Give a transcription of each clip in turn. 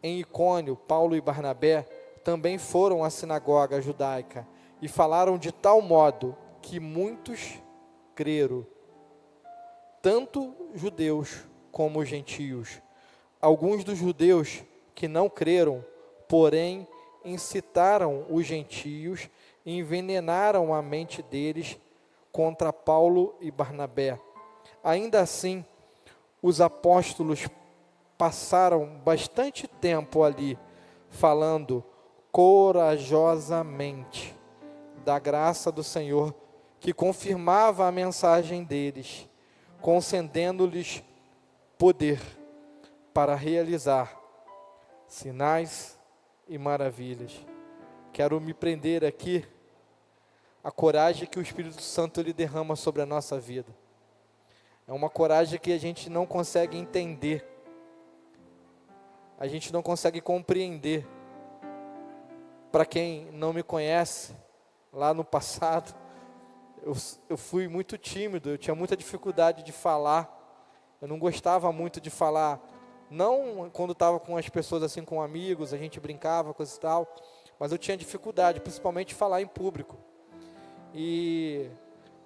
Em Icônio, Paulo e Barnabé também foram à sinagoga judaica e falaram de tal modo que muitos creram, tanto judeus como gentios. Alguns dos judeus que não creram, porém, incitaram os gentios e envenenaram a mente deles contra Paulo e Barnabé. Ainda assim, os apóstolos passaram bastante tempo ali, falando corajosamente da graça do Senhor, que confirmava a mensagem deles, concedendo-lhes poder para realizar sinais e maravilhas. Quero me prender aqui a coragem que o Espírito Santo ele derrama sobre a nossa vida. É uma coragem que a gente não consegue entender, a gente não consegue compreender. Para quem não me conhece, lá no passado, eu fui muito tímido, eu tinha muita dificuldade de falar, eu não gostava muito de falar, não quando estava com as pessoas assim, com amigos, a gente brincava, coisa e tal, mas eu tinha dificuldade, principalmente de falar em público. E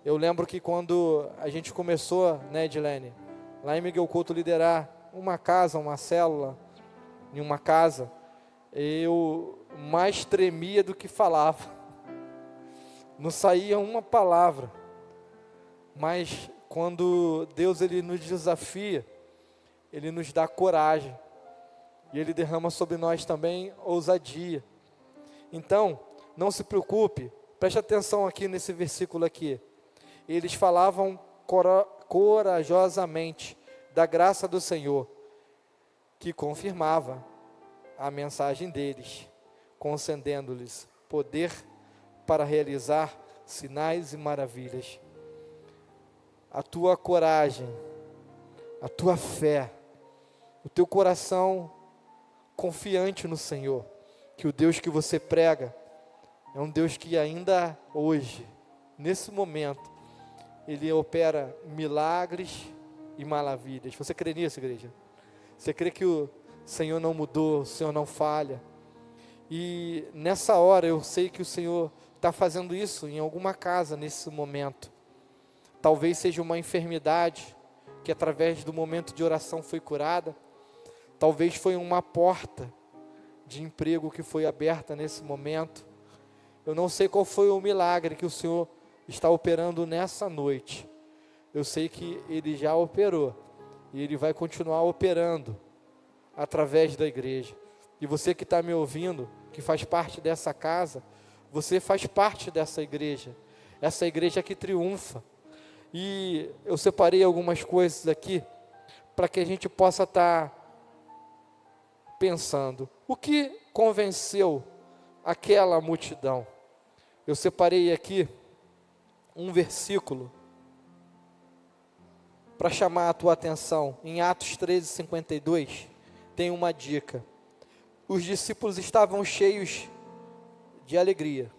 eu lembro que quando a gente começou, né, Edilene, lá em Miguel Couto, liderar uma casa, uma célula, em uma casa, eu mais tremia do que falava, não saía uma palavra, mas quando Deus ele nos desafia, Ele nos dá coragem, e Ele derrama sobre nós também ousadia. Então, não se preocupe, preste atenção aqui nesse versículo aqui. Eles falavam corajosamente da graça do Senhor, que confirmava a mensagem deles, concedendo-lhes poder para realizar sinais e maravilhas. A tua coragem, a tua fé, o teu coração confiante no Senhor, que o Deus que você prega é um Deus que ainda hoje, nesse momento, Ele opera milagres e maravilhas. Você crê nisso, igreja? Você crê que o Senhor não mudou, o Senhor não falha? E nessa hora eu sei que o Senhor está fazendo isso em alguma casa nesse momento. Talvez seja uma enfermidade que através do momento de oração foi curada. Talvez foi uma porta de emprego que foi aberta nesse momento. Eu não sei qual foi o milagre que o Senhor está operando nessa noite. Eu sei que Ele já operou e Ele vai continuar operando através da igreja. E você que está me ouvindo, que faz parte dessa casa, você faz parte dessa igreja, essa igreja que triunfa. E eu separei algumas coisas aqui, para que a gente possa estar pensando, o que convenceu aquela multidão? Eu separei aqui um versículo, para chamar a tua atenção, em Atos 13:52, tem uma dica. Os discípulos estavam cheios de alegria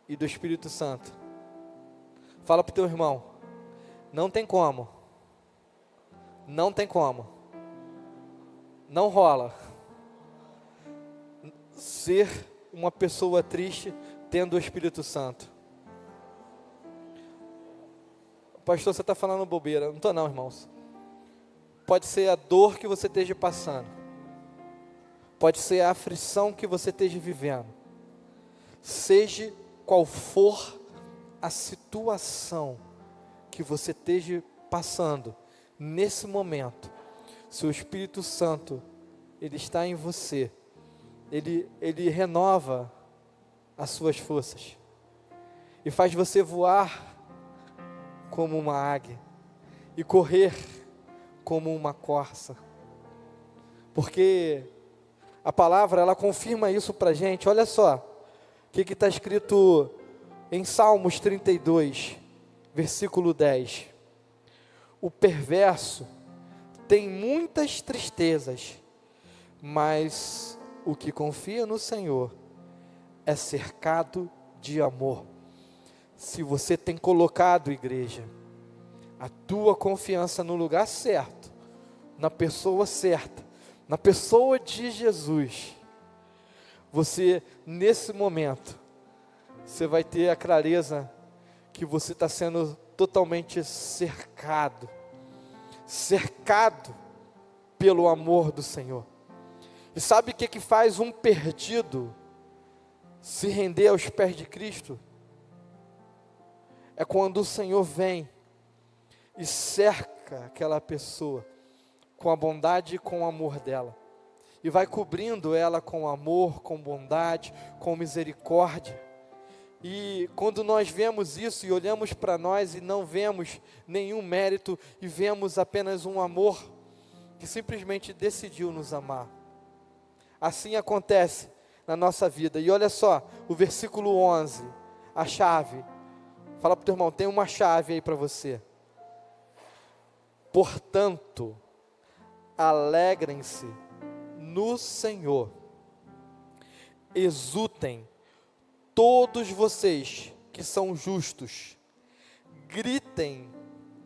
e do Espírito Santo. Fala para o teu irmão, não tem como, não tem como, não rola ser uma pessoa triste tendo o Espírito Santo. Pastor, você está falando bobeira. Não estou não, irmãos. Pode ser a dor que você esteja passando, pode ser a aflição que você esteja vivendo, seja qual for a situação que você esteja passando nesse momento, se o Espírito Santo ele está em você, ele renova as suas forças e faz você voar como uma águia e correr como uma corça, porque a palavra ela confirma isso para a gente. Olha só o que está escrito em Salmos 32, versículo 10. O perverso tem muitas tristezas, mas o que confia no Senhor é cercado de amor. Se você tem colocado, igreja, a tua confiança no lugar certo, na pessoa certa, na pessoa de Jesus, você, nesse momento, você vai ter a clareza que você está sendo totalmente cercado pelo amor do Senhor. E sabe o que faz um perdido se render aos pés de Cristo? É quando o Senhor vem e cerca aquela pessoa com a bondade e com o amor dela, e vai cobrindo ela com amor, com bondade, com misericórdia. E quando nós vemos isso e olhamos para nós e não vemos nenhum mérito, e vemos apenas um amor que simplesmente decidiu nos amar, assim acontece na nossa vida. E olha só, o versículo 11, a chave. Fala para o teu irmão, tem uma chave aí para você. Portanto, alegrem-se no Senhor, exultem todos vocês que são justos, gritem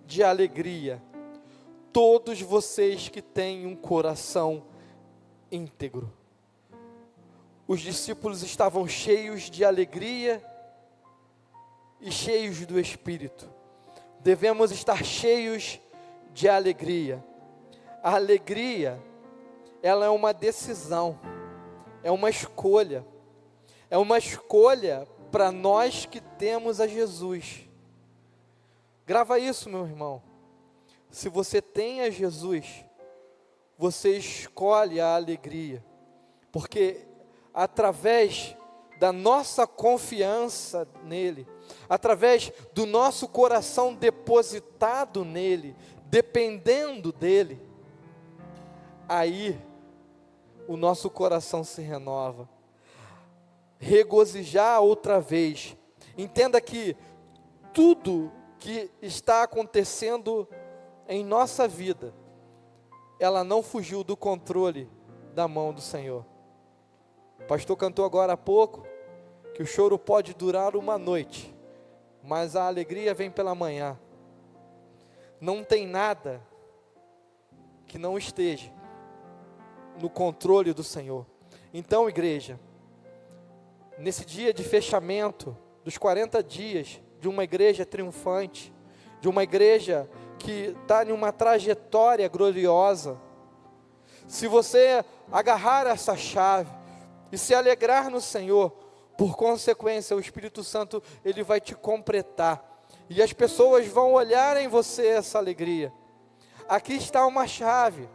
de alegria, todos vocês que têm um coração íntegro. Os discípulos estavam cheios de alegria e cheios do Espírito. Devemos estar cheios de alegria. A alegria, ela é uma decisão, é uma escolha para nós que temos a Jesus. Grava isso, meu irmão. Se você tem a Jesus, você escolhe a alegria, porque através da nossa confiança nele, através do nosso coração depositado nele, dependendo dele, aí o nosso coração se renova. Regozijar outra vez. Entenda que tudo que está acontecendo em nossa vida, ela não fugiu do controle da mão do Senhor. O pastor cantou agora há pouco que o choro pode durar uma noite, mas a alegria vem pela manhã. Não tem nada que não esteja no controle do Senhor. Então, igreja, nesse dia de fechamento dos 40 dias de uma igreja triunfante, de uma igreja que está em uma trajetória gloriosa, se você agarrar essa chave e se alegrar no Senhor, por consequência, o Espírito Santo, ele vai te completar, e as pessoas vão olhar em você essa alegria. Aqui está uma chave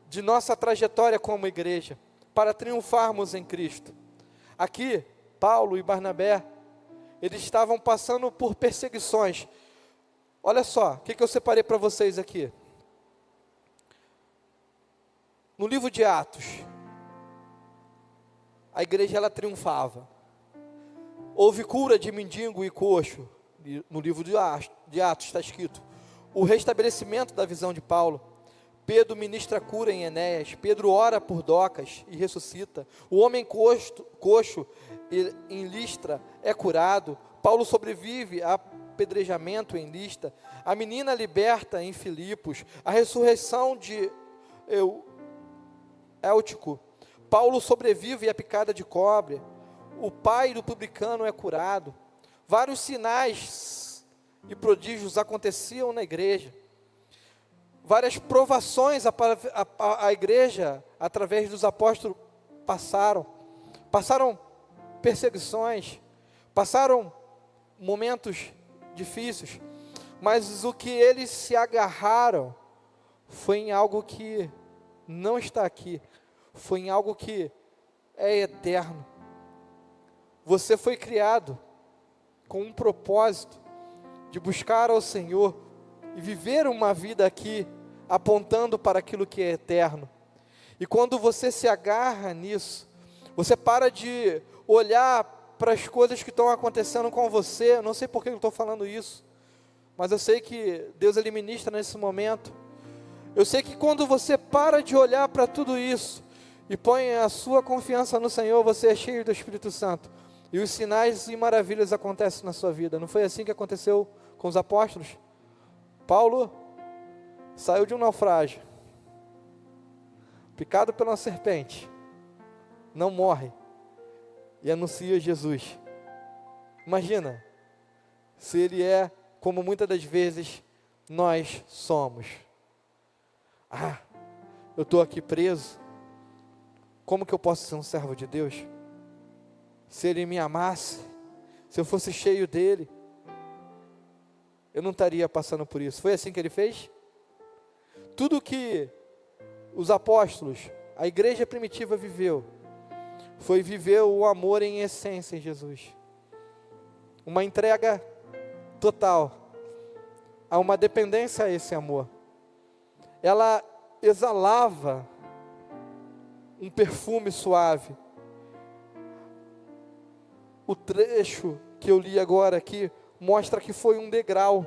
de nossa trajetória como igreja, para triunfarmos em Cristo. Aqui, Paulo e Barnabé, eles estavam passando por perseguições. Olha só, o que eu separei para vocês aqui. No livro de Atos, a igreja ela triunfava. Houve cura de mendigo e coxo. No livro de Atos está escrito. O restabelecimento da visão de Paulo. Pedro ministra cura em Enéas. Pedro ora por Docas e ressuscita. O homem coxo em Listra é curado. Paulo sobrevive a apedrejamento em Listra. A menina liberta em Filipos. A ressurreição de Eutico. Paulo sobrevive à picada de cobra. O pai do publicano é curado. Vários sinais e prodígios aconteciam na igreja. Várias provações a igreja, através dos apóstolos, passaram perseguições, passaram momentos difíceis, mas o que eles se agarraram foi em algo que não está aqui, foi em algo que é eterno. Você foi criado com um propósito de buscar ao Senhor e viver uma vida aqui apontando para aquilo que é eterno. E quando você se agarra nisso, você para de olhar para as coisas que estão acontecendo com você. Eu não sei por que eu estou falando isso, mas eu sei que Deus ele ministra nesse momento. Eu sei que quando você para de olhar para tudo isso e põe a sua confiança no Senhor, você é cheio do Espírito Santo. E os sinais e maravilhas acontecem na sua vida. Não foi assim que aconteceu com os apóstolos? Paulo saiu de um naufrágio. picado pela serpente, não morre e anuncia Jesus. Imagina, se ele é como muitas das vezes nós somos. Eu estou aqui preso, como que eu posso ser um servo de Deus? Se ele me amasse, se eu fosse cheio dele, eu não estaria passando por isso. Foi assim que ele fez? Tudo que os apóstolos, a igreja primitiva viveu, foi viver o amor em essência em Jesus. Uma entrega total, a uma dependência a esse amor. Ela exalava um perfume suave. O trecho que eu li agora aqui mostra que foi um degrau,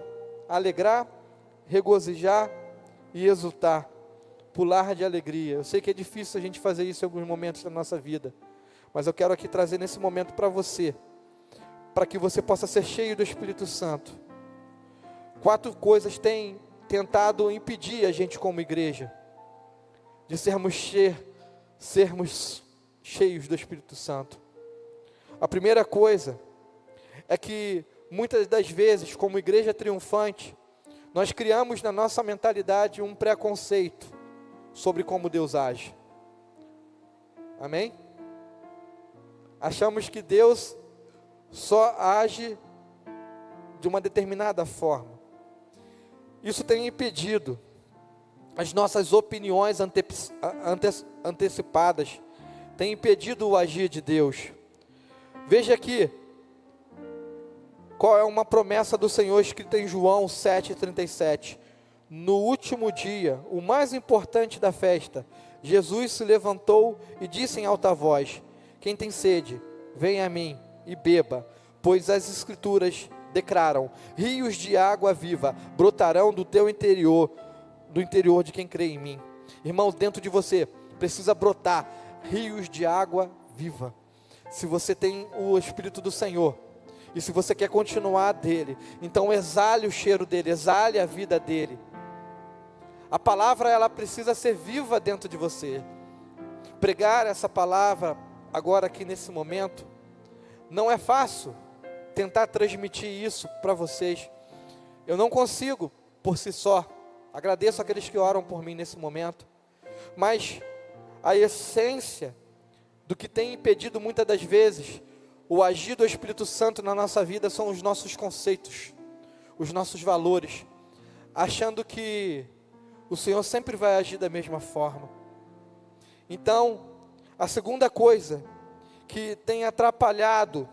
alegrar, regozijar e exultar, pular de alegria. Eu sei que é difícil a gente fazer isso em alguns momentos da nossa vida, mas eu quero aqui trazer nesse momento para você, para que você possa ser cheio do Espírito Santo. 4 coisas têm tentado impedir a gente como igreja, de sermos cheios do Espírito Santo. A primeira coisa é que muitas das vezes, como igreja triunfante, nós criamos na nossa mentalidade um preconceito sobre como Deus age. Amém? Achamos que Deus só age de uma determinada forma. Isso tem impedido as nossas opiniões antecipadas, tem impedido o agir de Deus. Veja aqui, qual é uma promessa do Senhor escrita em João 7,37. No último dia, o mais importante da festa, Jesus se levantou e disse em alta voz: quem tem sede, venha a mim e beba, pois as Escrituras declaram: rios de água viva brotarão do teu interior, do interior de quem crê em mim. Irmãos, dentro de você precisa brotar rios de água viva. Se você tem o Espírito do Senhor, e se você quer continuar dele, então exale o cheiro dele, exale a vida dele. A palavra, ela precisa ser viva dentro de você. Pregar essa palavra agora aqui nesse momento, não é fácil tentar transmitir isso para vocês. Eu não consigo por si só. Agradeço aqueles que oram por mim nesse momento, mas a essência do que tem impedido muitas das vezes o agir do Espírito Santo na nossa vida são os nossos conceitos, os nossos valores, achando que o Senhor sempre vai agir da mesma forma. Então, a segunda coisa que tem atrapalhado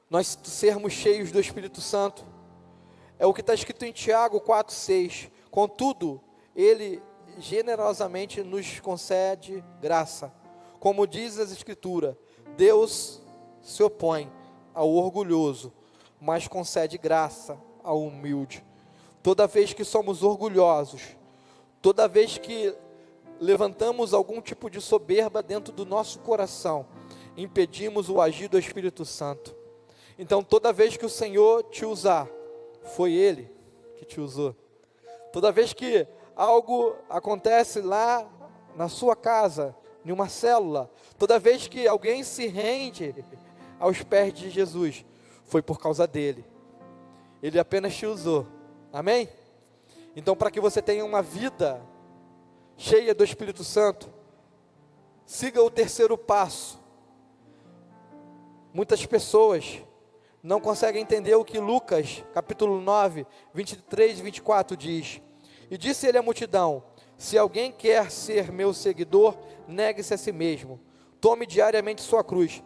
nós sermos cheios do Espírito Santo é o que está escrito em Tiago 4,6. Contudo, Ele generosamente nos concede graça. Como diz as Escrituras, Deus se opõe ao orgulhoso, mas concede graça ao humilde. Toda vez que somos orgulhosos, toda vez que levantamos algum tipo de soberba dentro do nosso coração, impedimos o agir do Espírito Santo. Então, toda vez que o Senhor te usar, foi Ele que te usou. Toda vez que algo acontece lá na sua casa, em uma célula, toda vez que alguém se rende aos pés de Jesus, foi por causa dele. Ele apenas te usou. Amém? Então, para que você tenha uma vida cheia do Espírito Santo, siga o terceiro passo. Muitas pessoas não conseguem entender o que Lucas, capítulo 9, 23 e 24 diz. E disse ele à multidão: se alguém quer ser meu seguidor, negue-se a si mesmo, tome diariamente sua cruz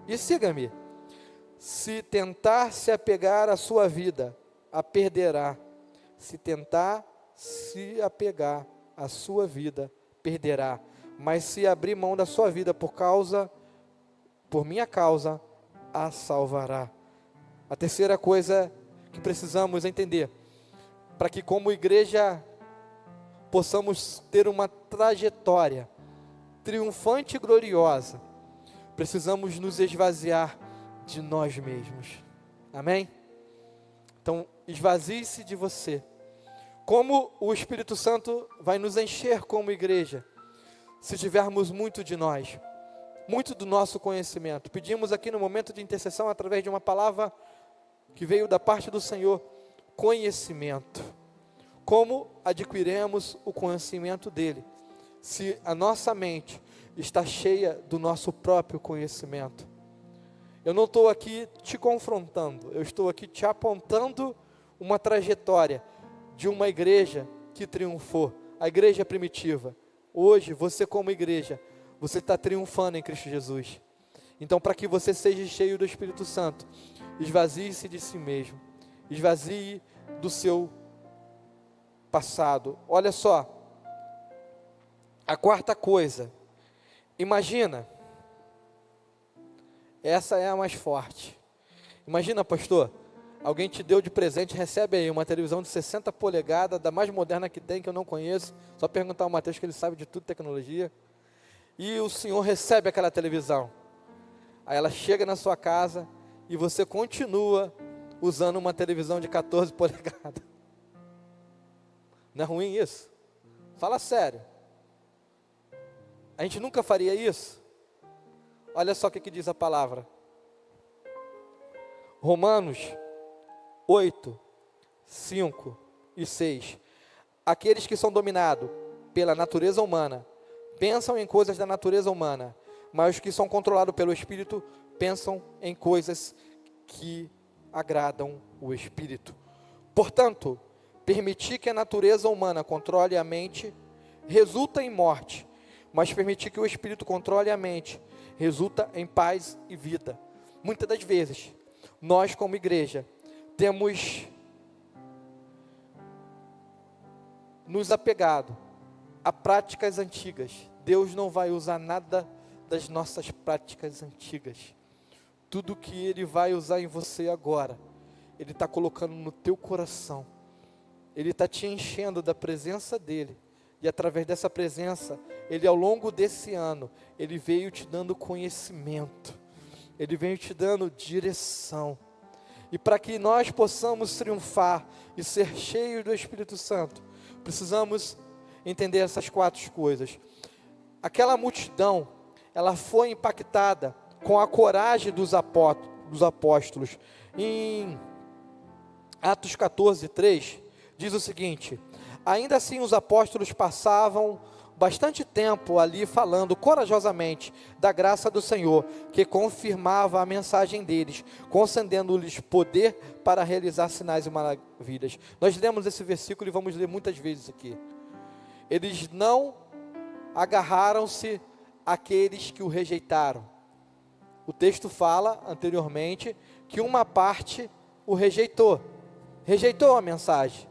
e siga-me. Se tentar se apegar à sua vida, a perderá. Se tentar se apegar à sua vida, perderá. Mas se abrir mão da sua vida por minha causa, a salvará. A terceira coisa que precisamos entender, para que como igreja possamos ter uma trajetória triunfante e gloriosa, precisamos nos esvaziar de nós mesmos. Amém? Então, esvazie-se de você. Como o Espírito Santo vai nos encher como igreja, se tivermos muito de nós, muito do nosso conhecimento. Pedimos aqui no momento de intercessão, através de uma palavra que veio da parte do Senhor, conhecimento. Como adquiriremos o conhecimento dele, se a nossa mente está cheia do nosso próprio conhecimento? Eu não estou aqui te confrontando, eu estou aqui te apontando uma trajetória de uma igreja que triunfou, a igreja primitiva. Hoje, você como igreja, você está triunfando em Cristo Jesus. Então, para que você seja cheio do Espírito Santo, esvazie-se de si mesmo, esvazie do seu passado. Olha só, a quarta coisa, imagina, essa é a mais forte. Imagina, pastor, alguém te deu de presente, recebe aí uma televisão de 60 polegadas, da mais moderna que tem, que eu não conheço, só perguntar ao Mateus que ele sabe de tudo, tecnologia, e o senhor recebe aquela televisão, aí ela chega na sua casa, e você continua usando uma televisão de 14 polegadas, não é ruim isso? Fala sério, a gente nunca faria isso? Olha só o que diz a palavra, Romanos 8, 5 e 6. Aqueles que são dominados pela natureza humana, pensam em coisas da natureza humana, mas os que são controlados pelo Espírito, pensam em coisas que agradam o Espírito. Portanto, permitir que a natureza humana controle a mente, resulta em morte, mas permitir que o Espírito controle a mente, resulta em paz e vida. Muitas das vezes, nós como igreja, temos nos apegado a práticas antigas. Deus não vai usar nada das nossas práticas antigas. Tudo que Ele vai usar em você agora, Ele está colocando no teu coração. Ele está te enchendo da presença dEle. E através dessa presença, Ele ao longo desse ano, Ele veio te dando conhecimento. Ele veio te dando direção. E para que nós possamos triunfar e ser cheios do Espírito Santo, precisamos entender essas quatro coisas. Aquela multidão, ela foi impactada com a coragem dos apóstolos. Em Atos 14, 3, diz o seguinte: ainda assim os apóstolos passavam bastante tempo ali falando corajosamente da graça do Senhor, que confirmava a mensagem deles, concedendo-lhes poder para realizar sinais e maravilhas. Nós lemos esse versículo e vamos ler muitas vezes aqui. Eles não agarraram-se àqueles que o rejeitaram. O texto fala anteriormente que uma parte o rejeitou a mensagem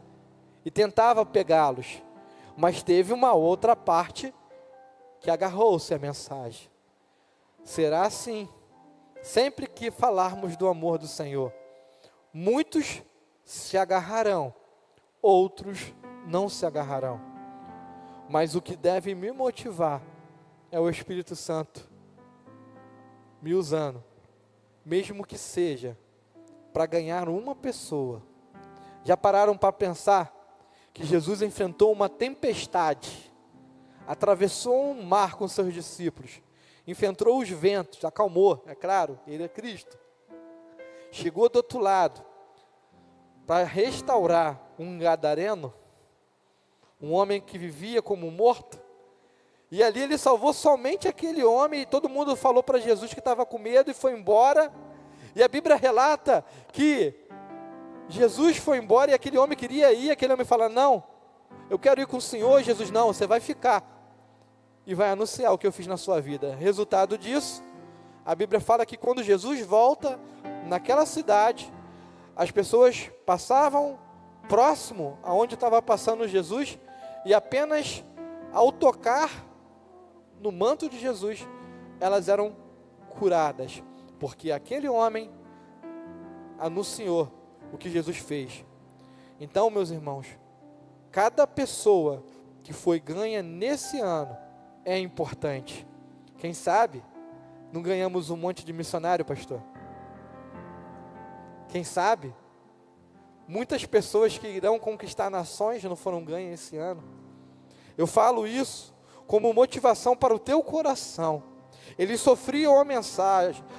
e tentava pegá-los. Mas teve uma outra parte que agarrou-se à mensagem. Será assim, sempre que falarmos do amor do Senhor, muitos se agarrarão, outros não se agarrarão. Mas o que deve me motivar é o Espírito Santo me usando, mesmo que seja para ganhar uma pessoa. Já pararam para pensar que Jesus enfrentou uma tempestade, atravessou um mar com seus discípulos, enfrentou os ventos, acalmou, é claro, Ele é Cristo. Chegou do outro lado, para restaurar um gadareno, um homem que vivia como morto, e ali Ele salvou somente aquele homem, e todo mundo falou para Jesus que estava com medo e foi embora, e a Bíblia relata que Jesus foi embora e aquele homem queria ir, aquele homem fala: não, eu quero ir com o Senhor. Jesus: não, você vai ficar e vai anunciar o que eu fiz na sua vida. Resultado disso, a Bíblia fala que quando Jesus volta naquela cidade, as pessoas passavam próximo aonde estava passando Jesus, e apenas ao tocar no manto de Jesus, elas curadas, porque aquele homem anunciou o que Jesus fez. Então, meus irmãos, cada pessoa que foi ganha nesse ano é importante. Quem sabe não ganhamos um monte de missionário, pastor? Quem sabe Muitas pessoas que irão conquistar nações não foram ganhas esse ano. Eu falo isso como motivação para o teu coração. Eles sofriam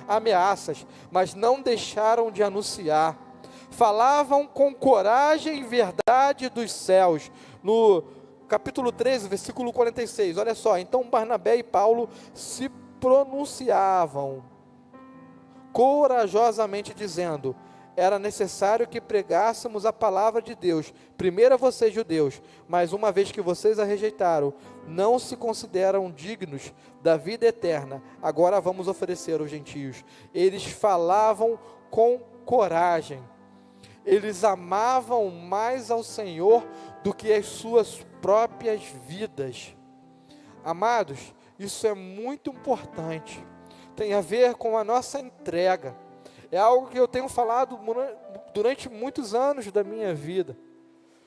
ameaças, mas não deixaram de anunciar. Falavam com coragem e verdade dos céus. No capítulo 13, versículo 46, olha só. Então Barnabé e Paulo se pronunciavam corajosamente, dizendo: era necessário que pregássemos a palavra de Deus, primeiro a vocês judeus, mas uma vez que vocês a rejeitaram, não se consideram dignos da vida eterna, agora vamos oferecer aos gentios. Eles falavam com coragem, eles amavam mais ao Senhor do que as suas próprias vidas. Amados, isso é muito importante, tem a ver com a nossa entrega. É algo que eu tenho falado durante muitos anos da minha vida.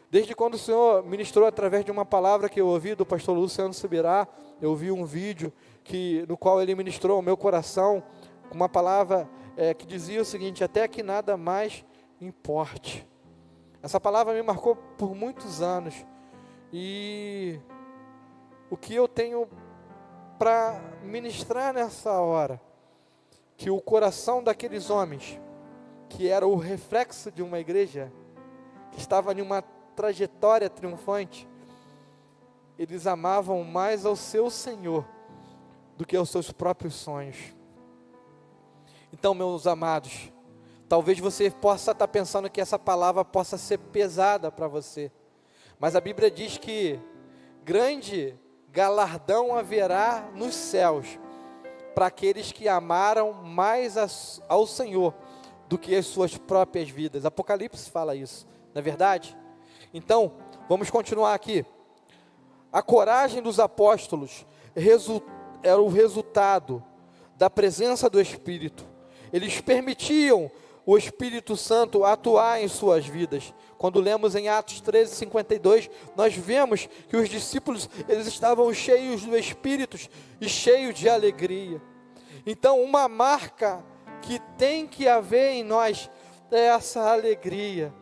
Desde quando o Senhor ministrou através de uma palavra que eu ouvi do pastor Luciano Subirá, eu vi um vídeo no qual ele ministrou ao meu coração, com uma palavra que dizia o seguinte: até que nada mais importe. Essa palavra me marcou por muitos anos. E o que eu tenho para ministrar nessa hora, que o coração daqueles homens, que era o reflexo de uma igreja, que estava em uma trajetória triunfante, eles amavam mais ao seu Senhor do que aos seus próprios sonhos. Então, meus amados, talvez você possa estar pensando que essa palavra possa ser pesada para você, mas a Bíblia diz que grande galardão haverá nos céus para aqueles que amaram mais ao Senhor do que as suas próprias vidas. Apocalipse fala isso, não é verdade? Então, vamos continuar aqui. A coragem dos apóstolos era o resultado da presença do Espírito. Eles permitiam o Espírito Santo atuar em suas vidas. Quando lemos em Atos 13:52, nós vemos que os discípulos, eles estavam cheios do Espírito e cheios de alegria. Então, uma marca que tem que haver em nós é essa alegria.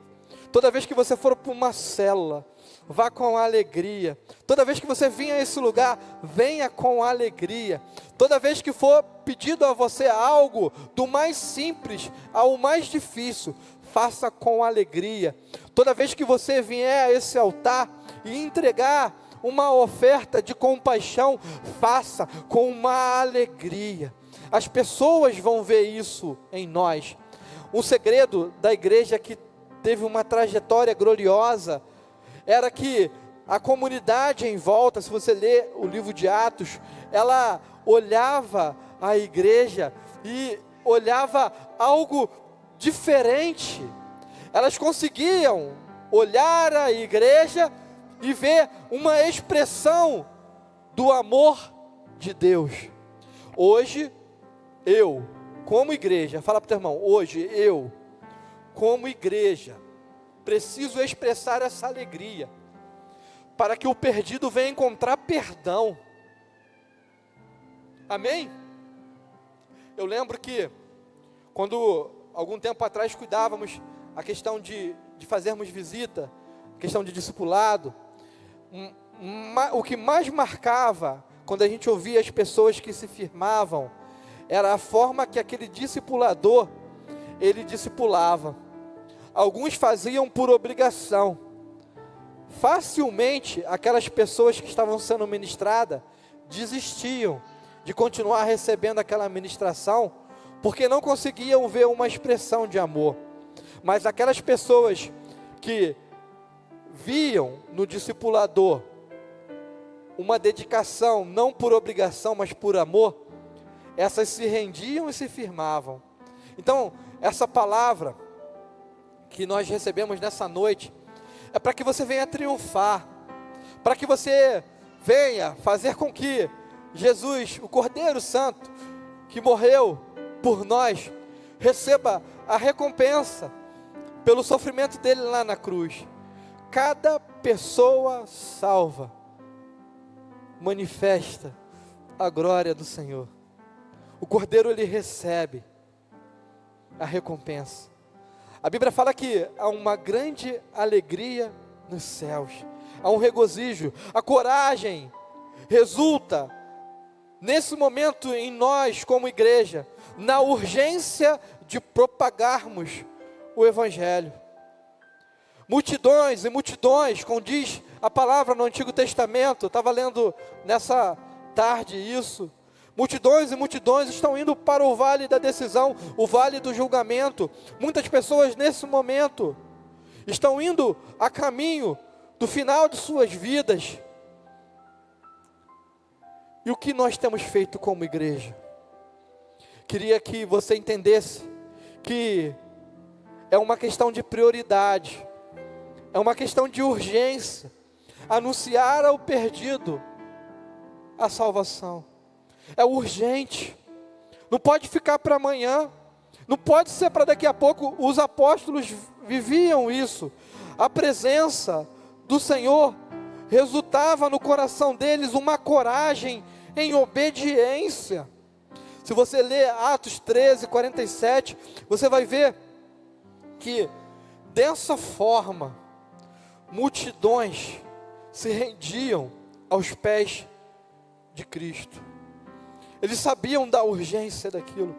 Toda vez que você for para uma célula, vá com alegria. Toda vez que você vir a esse lugar, venha com alegria. Toda vez que for pedido a você algo, do mais simples ao mais difícil, faça com alegria. Toda vez que você vier a esse altar e entregar uma oferta de compaixão, faça com uma alegria. As pessoas vão ver isso em nós. Um segredo da igreja que teve uma trajetória gloriosa era que a comunidade em volta, se você ler o livro de Atos, ela olhava a igreja e olhava algo diferente. Elas conseguiam olhar a igreja e ver uma expressão do amor de Deus. Hoje, eu, como igreja, fala para o teu irmão, hoje eu, como igreja, preciso expressar essa alegria, para que o perdido venha encontrar perdão. Amém? Eu lembro que, quando algum tempo atrás cuidávamos a questão de fazermos visita, a questão de discipulado, o que mais marcava, quando a gente ouvia as pessoas que se firmavam, era a forma que aquele discipulador, ele discipulava. Alguns faziam por obrigação. Facilmente, aquelas pessoas que estavam sendo ministradas, desistiam de continuar recebendo aquela ministração, porque não conseguiam ver uma expressão de amor. Mas aquelas pessoas que viam no discipulador uma dedicação, não por obrigação, mas por amor, essas se rendiam e se firmavam. Então, essa palavra que nós recebemos nessa noite, é para que você venha triunfar, para que você venha fazer com que Jesus, o Cordeiro Santo, que morreu por nós, receba a recompensa pelo sofrimento dele lá na cruz. Cada pessoa salva manifesta a glória do Senhor. O Cordeiro, ele recebe a recompensa. A Bíblia fala que há uma grande alegria nos céus, há um regozijo, a coragem resulta, nesse momento em nós como igreja, na urgência de propagarmos o Evangelho. Multidões e multidões, como diz a palavra no Antigo Testamento, eu estava lendo nessa tarde isso, multidões e multidões estão indo para o vale da decisão, o vale do julgamento. Muitas pessoas nesse momento estão indo a caminho do final de suas vidas. E o que nós temos feito como igreja? Queria que você entendesse que é uma questão de prioridade, é uma questão de urgência, anunciar ao perdido a salvação. É urgente, não pode ficar para amanhã, não pode ser para daqui a pouco. Os apóstolos viviam isso, a presença do Senhor resultava no coração deles uma coragem em obediência. Se você ler Atos 13, 47, você vai ver que dessa forma, multidões se rendiam aos pés de Cristo. Eles sabiam da urgência daquilo,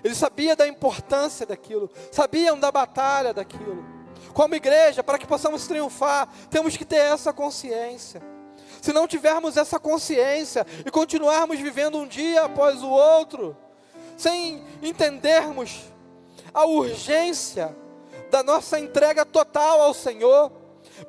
eles sabiam da importância daquilo, sabiam da batalha daquilo. Como igreja, para que possamos triunfar, temos que ter essa consciência. Se não tivermos essa consciência e continuarmos vivendo um dia após o outro, sem entendermos a urgência da nossa entrega total ao Senhor.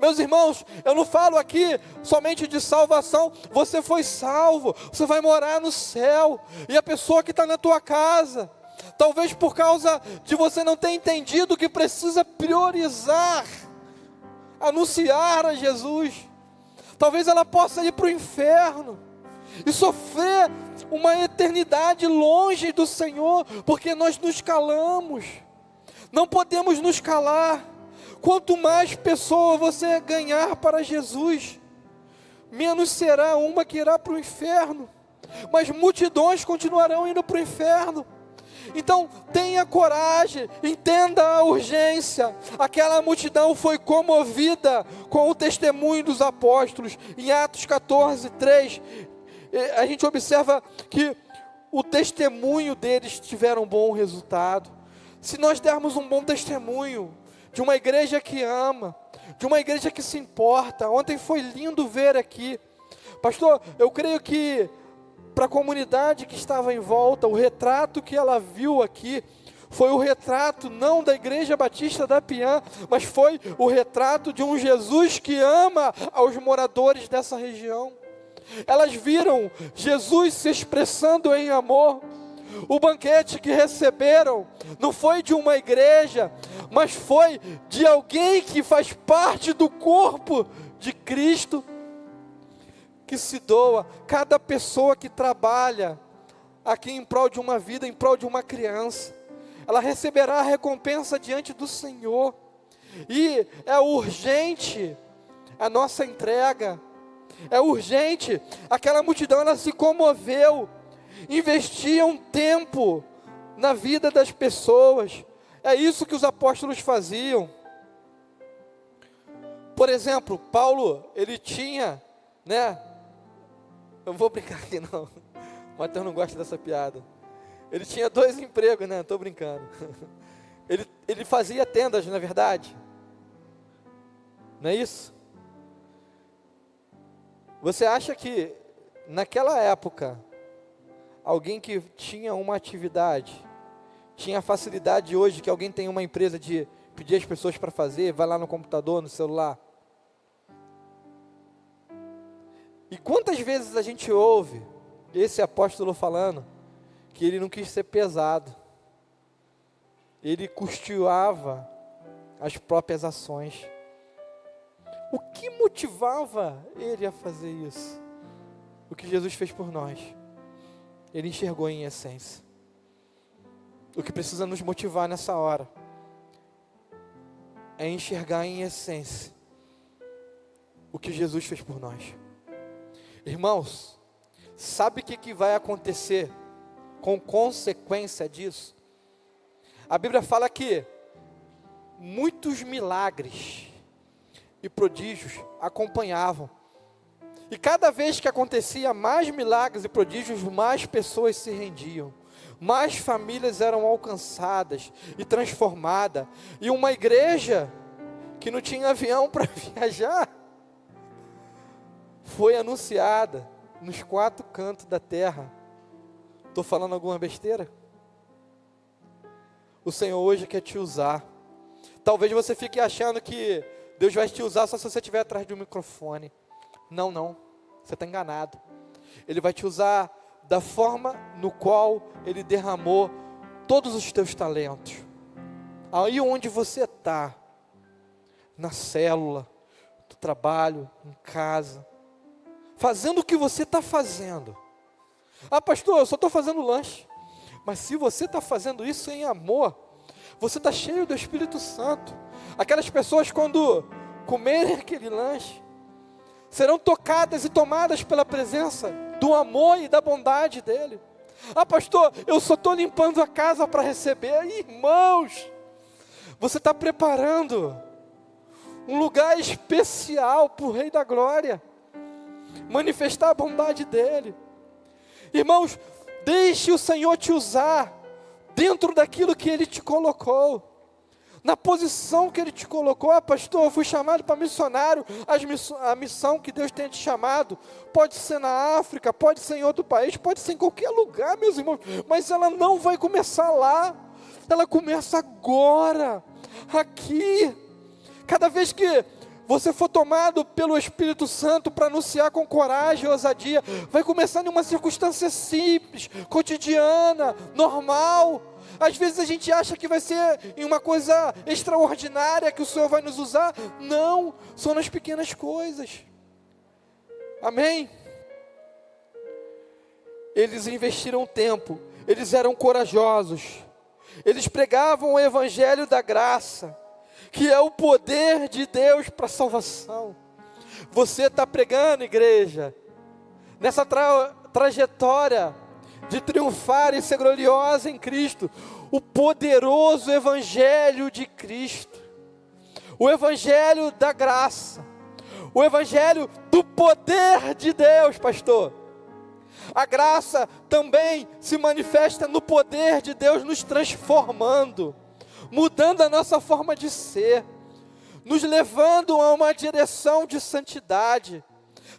Meus irmãos, eu não falo aqui somente de salvação. Você foi salvo, você vai morar no céu. E a pessoa que está na tua casa, talvez por causa de você não ter entendido que precisa priorizar, anunciar a Jesus, talvez ela possa ir para o inferno e sofrer uma eternidade longe do Senhor, porque nós nos calamos. Não podemos nos calar. Quanto mais pessoa você ganhar para Jesus, menos será uma que irá para o inferno, mas multidões continuarão indo para o inferno. Então tenha coragem, entenda a urgência. Aquela multidão foi comovida com o testemunho dos apóstolos. Em Atos 14, 3, a gente observa que o testemunho deles tiveram um bom resultado. Se nós dermos um bom testemunho de uma igreja que ama, de uma igreja que se importa. Ontem foi lindo ver aqui, pastor, eu creio que para a comunidade que estava em volta, o retrato que ela viu aqui, foi o retrato não da Igreja Batista da Piã, mas foi o retrato de um Jesus que ama aos moradores dessa região. Elas viram Jesus se expressando em amor. O banquete que receberam não foi de uma igreja, mas foi de alguém que faz parte do corpo de Cristo, que se doa. Cada pessoa que trabalha aqui em prol de uma vida, em prol de uma criança, ela receberá a recompensa diante do Senhor. E é urgente a nossa entrega, é urgente. Aquela multidão, ela se comoveu, investiam tempo na vida das pessoas. É isso que os apóstolos faziam. Por exemplo, Paulo, ele tinha, eu vou brincar aqui não, o Mateus não gosta dessa piada. Ele tinha 2 empregos, estou brincando. Ele fazia tendas, na verdade. Não é isso? Você acha que naquela época alguém que tinha uma atividade, tinha a facilidade hoje que alguém tem uma empresa de pedir as pessoas para fazer, vai lá no computador, no celular? E quantas vezes a gente ouve esse apóstolo falando que ele não quis ser pesado, ele custeava as próprias ações. O que motivava ele a fazer isso? O que Jesus fez por nós. Ele enxergou em essência. O que precisa nos motivar nessa hora é enxergar em essência o que Jesus fez por nós. Irmãos, sabe o que vai acontecer com consequência disso? A Bíblia fala que muitos milagres e prodígios acompanhavam. E cada vez que acontecia mais milagres e prodígios, mais pessoas se rendiam, mais famílias eram alcançadas e transformadas. E uma igreja que não tinha avião para viajar foi anunciada nos 4 cantos da terra. Estou falando alguma besteira? O Senhor hoje quer te usar. Talvez você fique achando que Deus vai te usar só se você estiver atrás de um microfone. Não, não, você está enganado. Ele vai te usar da forma no qual Ele derramou todos os teus talentos. Aí onde você está, na célula, no trabalho, em casa, fazendo o que você está fazendo. Ah, pastor, eu só estou fazendo lanche. Mas se você está fazendo isso em amor, você está cheio do Espírito Santo. Aquelas pessoas, quando comerem aquele lanche, serão tocadas e tomadas pela presença do amor e da bondade dEle. Ah, pastor, eu só estou limpando a casa para receber. Irmãos, você está preparando um lugar especial para o Rei da Glória manifestar a bondade dEle. Irmãos, deixe o Senhor te usar dentro daquilo que Ele te colocou, na posição que Ele te colocou. Ah, pastor, eu fui chamado para missionário. A missão que Deus tem te chamado pode ser na África, pode ser em outro país, pode ser em qualquer lugar, meus irmãos, mas ela não vai começar lá, ela começa agora, aqui. Cada vez que você for tomado pelo Espírito Santo para anunciar com coragem e ousadia, vai começar em uma circunstância simples, cotidiana, normal. Às vezes a gente acha que vai ser em uma coisa extraordinária que o Senhor vai nos usar. Não, são nas pequenas coisas. Amém? Eles investiram tempo, eles eram corajosos, eles pregavam o Evangelho da graça, que é o poder de Deus para a salvação. Você está pregando, igreja, nessa trajetória de triunfar e ser gloriosa em Cristo, o poderoso Evangelho de Cristo, o Evangelho da graça, o Evangelho do poder de Deus, pastor. A graça também se manifesta no poder de Deus nos transformando, mudando a nossa forma de ser, nos levando a uma direção de santidade,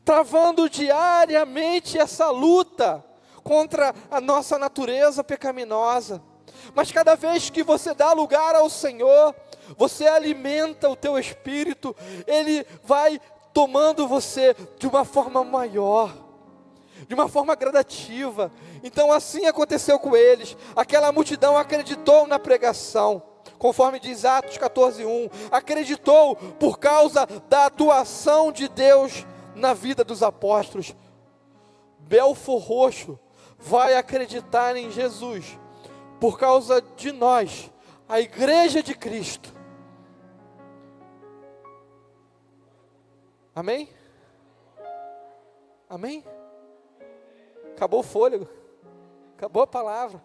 travando diariamente essa luta contra a nossa natureza pecaminosa. Mas cada vez que você dá lugar ao Senhor, você alimenta o teu espírito, Ele vai tomando você de uma forma maior, de uma forma gradativa. Então assim aconteceu com eles. Aquela multidão acreditou na pregação, conforme diz Atos 14:1, acreditou por causa da atuação de Deus na vida dos apóstolos. Belfor Roxo vai acreditar em Jesus por causa de nós, a igreja de Cristo. Amém? Amém? Acabou o fôlego, acabou a palavra.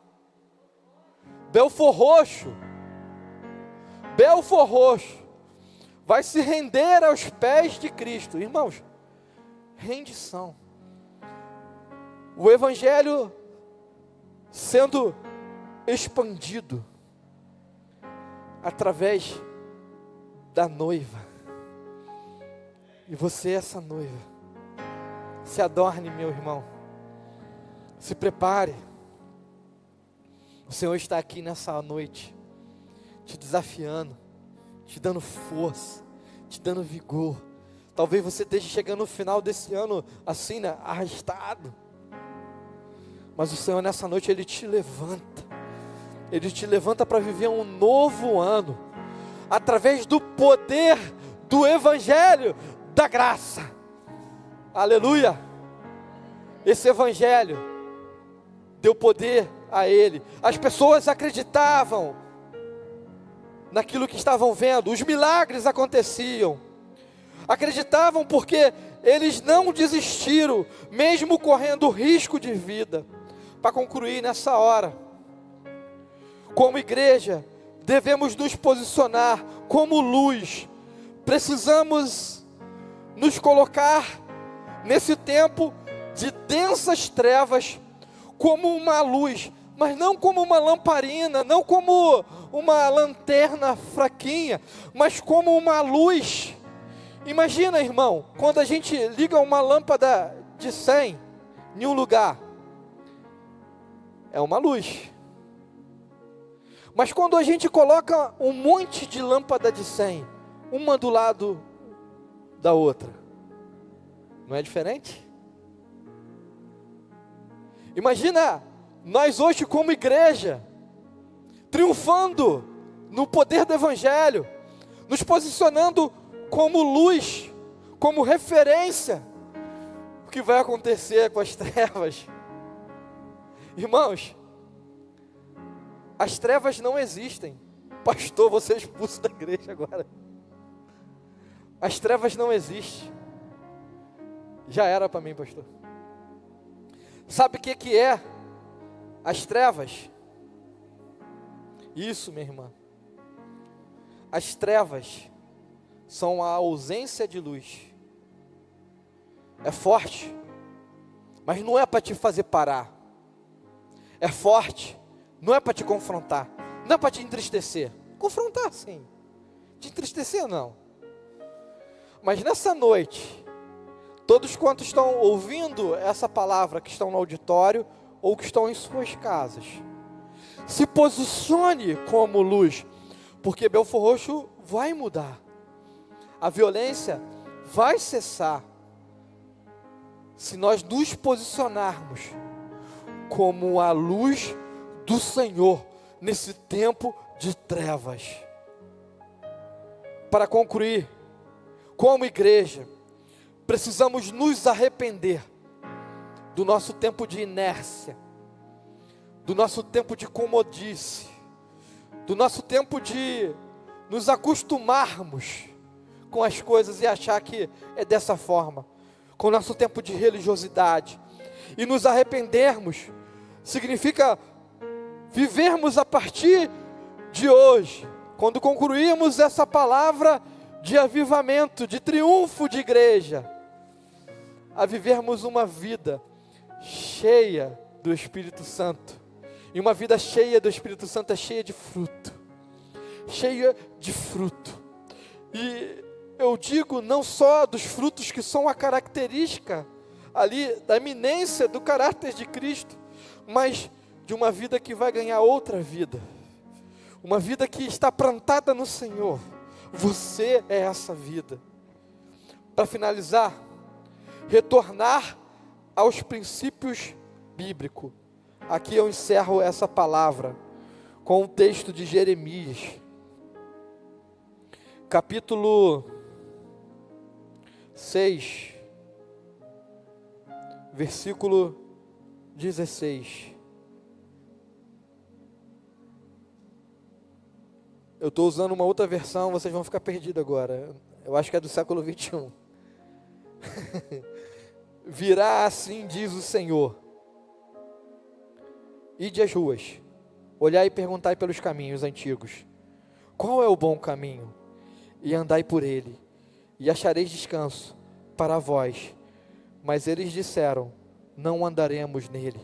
Belfor Roxo vai se render aos pés de Cristo. Irmãos, rendição. O Evangelho sendo expandido através da noiva. E você é essa noiva. Se adorne, meu irmão. Se prepare. O Senhor está aqui nessa noite, te desafiando, te dando força, te dando vigor. Talvez você esteja chegando no final desse ano assim, né, arrastado. Mas o Senhor nessa noite, Ele te levanta. Ele te levanta para viver um novo ano, através do poder do Evangelho da graça. Aleluia! Esse Evangelho deu poder a Ele. As pessoas acreditavam naquilo que estavam vendo, os milagres aconteciam. Acreditavam porque eles não desistiram, mesmo correndo risco de vida. Para concluir nessa hora, como igreja, devemos nos posicionar como luz. Precisamos nos colocar nesse tempo de densas trevas como uma luz, mas não como uma lamparina, não como uma lanterna fraquinha, mas como uma luz. Imagina, irmão, quando a gente liga uma lâmpada de 100 em um lugar, é uma luz. Mas quando a gente coloca um monte de lâmpada de 100, uma do lado da outra, não é diferente? Imagina nós hoje como igreja, triunfando no poder do Evangelho, nos posicionando como luz, como referência. O que vai acontecer com as trevas? Irmãos, as trevas não existem. Pastor, você é expulso da igreja agora. As trevas não existem. Já era para mim, pastor. Sabe o que é as trevas? Isso, minha irmã. As trevas são a ausência de luz. É forte, mas não é para te fazer parar. É forte, não é para te confrontar, não é para te entristecer. Confrontar sim, te entristecer não. Mas nessa noite, todos quantos estão ouvindo essa palavra, que estão no auditório ou que estão em suas casas, se posicione como luz, porque Belfor Roxo vai mudar. A violência vai cessar se nós nos posicionarmos como a luz do Senhor nesse tempo de trevas. Para concluir, como igreja, precisamos nos arrepender do nosso tempo de inércia, do nosso tempo de comodice, do nosso tempo de nos acostumarmos com as coisas e achar que é dessa forma, com o nosso tempo de religiosidade. E nos arrependermos significa vivermos a partir de hoje, quando concluirmos essa palavra de avivamento, de triunfo de igreja, a vivermos uma vida cheia do Espírito Santo. E uma vida cheia do Espírito Santo é cheia de fruto. Cheia de fruto. E eu digo não só dos frutos que são a característica ali da eminência do caráter de Cristo, mas de uma vida que vai ganhar outra vida. Uma vida que está plantada no Senhor. Você é essa vida. Para finalizar, retornar aos princípios bíblicos. Aqui eu encerro essa palavra com o texto de Jeremias, capítulo 6, versículo 16. Eu estou usando uma outra versão, vocês vão ficar perdidos agora. Eu acho que é do século 21. Virá assim, diz o Senhor: ide às ruas, olhai e perguntai pelos caminhos antigos, qual é o bom caminho? E andai por ele, e achareis descanso para vós. Mas eles disseram: não andaremos nele.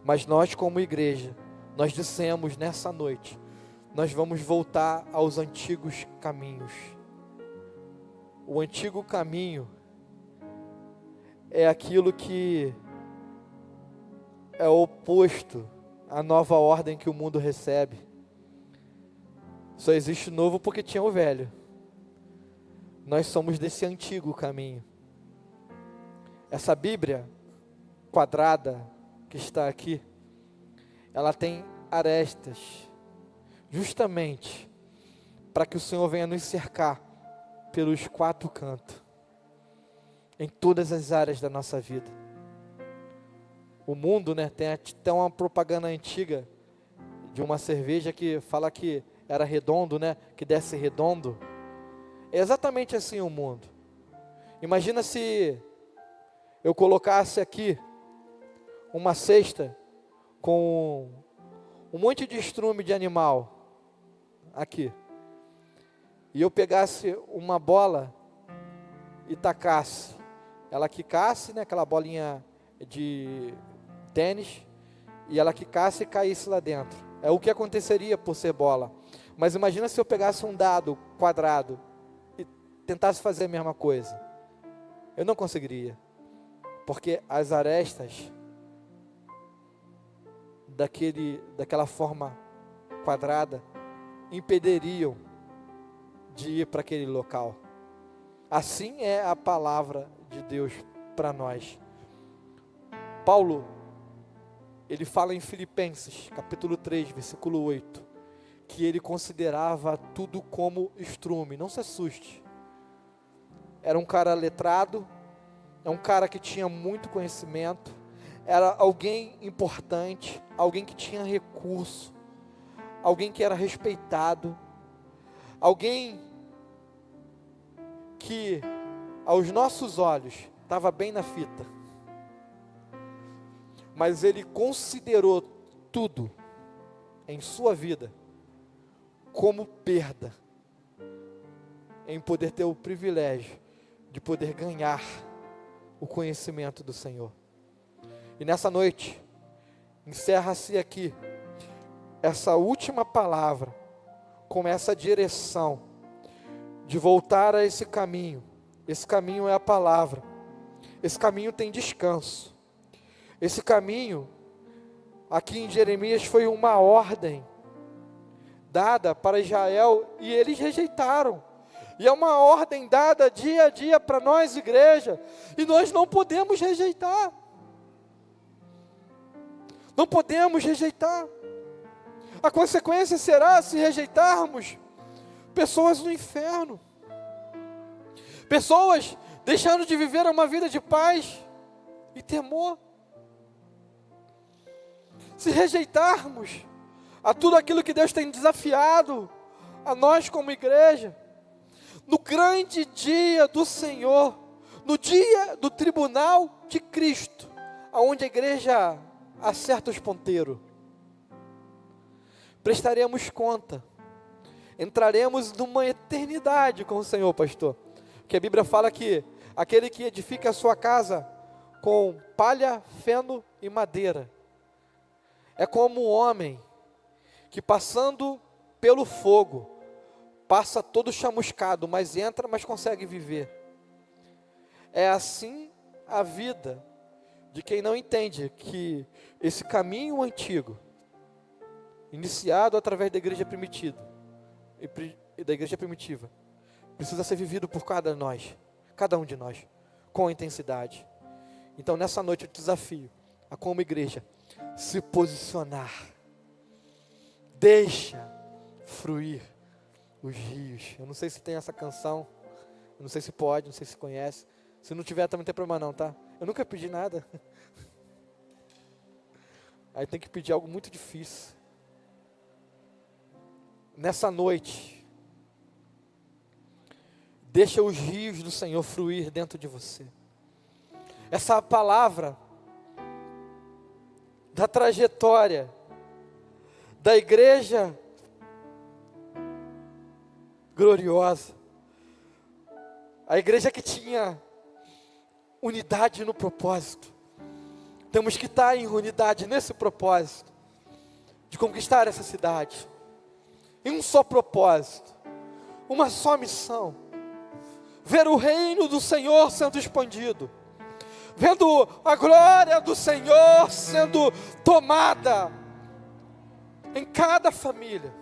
Mas nós, como igreja, nós dissemos nessa noite: nós vamos voltar aos antigos caminhos. O antigo caminho é aquilo que é oposto à nova ordem que o mundo recebe. Só existe novo porque tinha o velho. Nós somos desse antigo caminho. Essa Bíblia quadrada que está aqui, ela tem arestas, justamente para que o Senhor venha nos cercar pelos quatro cantos, em todas as áreas da nossa vida. O mundo, tem até uma propaganda antiga de uma cerveja que fala que era redondo, que desce redondo. É exatamente assim o mundo. Imagina se eu colocasse aqui uma cesta com um monte de estrume de animal, aqui, e eu pegasse uma bola e tacasse, ela quicasse, né, aquela bolinha de tênis, e ela quicasse e caísse lá dentro, é o que aconteceria por ser bola. Mas imagina se eu pegasse um dado quadrado e tentasse fazer a mesma coisa. Eu não conseguiria, porque as arestas daquela forma quadrada impediriam de ir para aquele local. Assim é a palavra de Deus para nós. Paulo, ele fala em Filipenses, capítulo 3, versículo 8, que ele considerava tudo como estrume. Não se assuste. Era um cara letrado, é um cara que tinha muito conhecimento, era alguém importante, alguém que tinha recurso, alguém que era respeitado, alguém que aos nossos olhos estava bem na fita, mas ele considerou tudo em sua vida como perda, em poder ter o privilégio de poder ganhar o conhecimento do Senhor. E nessa noite, encerra-se aqui essa última palavra, com essa direção de voltar a esse caminho. Esse caminho é a palavra, esse caminho tem descanso, esse caminho, aqui em Jeremias, foi uma ordem dada para Israel, e eles rejeitaram, e é uma ordem dada dia a dia para nós, igreja, e nós não podemos rejeitar, não podemos rejeitar. A consequência será, se rejeitarmos, pessoas no inferno, pessoas deixando de viver uma vida de paz e temor. Se rejeitarmos a tudo aquilo que Deus tem desafiado a nós como igreja, no grande dia do Senhor, no dia do tribunal de Cristo, aonde a igreja acerta os ponteiros, prestaremos conta, entraremos numa eternidade com o Senhor, pastor, que a Bíblia fala que aquele que edifica a sua casa com palha, feno e madeira, é como um homem que passando pelo fogo, passa todo chamuscado, mas entra, mas consegue viver. É assim a vida de quem não entende que esse caminho antigo, iniciado através da igreja primitiva, precisa ser vivido por cada um de nós, com intensidade. Então nessa noite eu te desafio a, como igreja, se posicionar. Deixa fluir os rios. Eu não sei se tem essa canção, eu não sei se pode, não sei se conhece. Se não tiver também não tem problema não, tá? Eu nunca pedi nada. Aí tem que pedir algo muito difícil. Nessa noite, deixa os rios do Senhor fluir dentro de você. Essa palavra da trajetória da igreja gloriosa, a igreja que tinha unidade no propósito. Temos que estar em unidade nesse propósito, de conquistar essa cidade, em um só propósito, uma só missão, ver o reino do Senhor sendo expandido, vendo a glória do Senhor sendo tomada em cada família.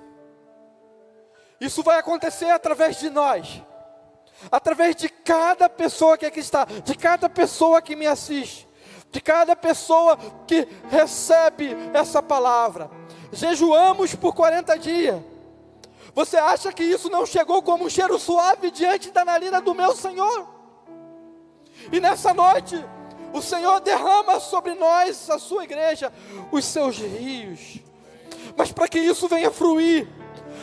Isso vai acontecer através de nós, através de cada pessoa que aqui está, de cada pessoa que me assiste, de cada pessoa que recebe essa palavra. Jejuamos por 40 dias. Você acha que isso não chegou como um cheiro suave diante da narina do meu Senhor? E nessa noite, o Senhor derrama sobre nós, a sua igreja, os seus rios. Mas para que isso venha fluir,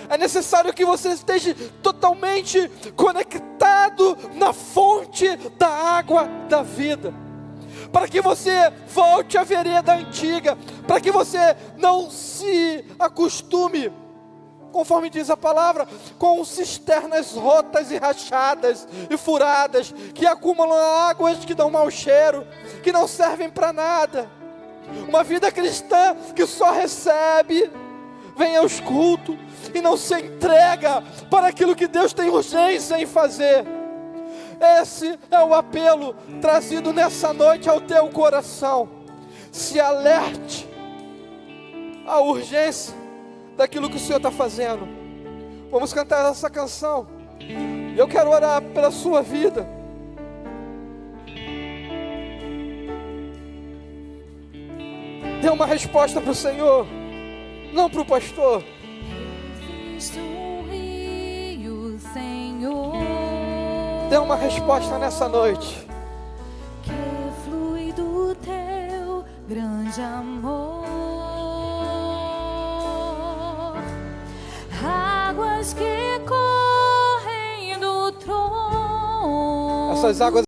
é necessário que você esteja totalmente conectado na fonte da água da vida, para que você volte à vereda antiga, para que você não se acostume conforme diz a palavra, com cisternas rotas e rachadas e furadas, que acumulam águas que dão mau cheiro, que não servem para nada. Uma vida cristã que só recebe, vem aos cultos e não se entrega para aquilo que Deus tem urgência em fazer. Esse é o apelo trazido nessa noite ao teu coração. Se alerte à urgência daquilo que o Senhor está fazendo. Vamos cantar essa canção. Eu quero orar pela sua vida. Dê uma resposta para o Senhor, não para o pastor. Dê uma resposta nessa noite. Que flui do teu grande amor, águas que correm do trono. Essas águas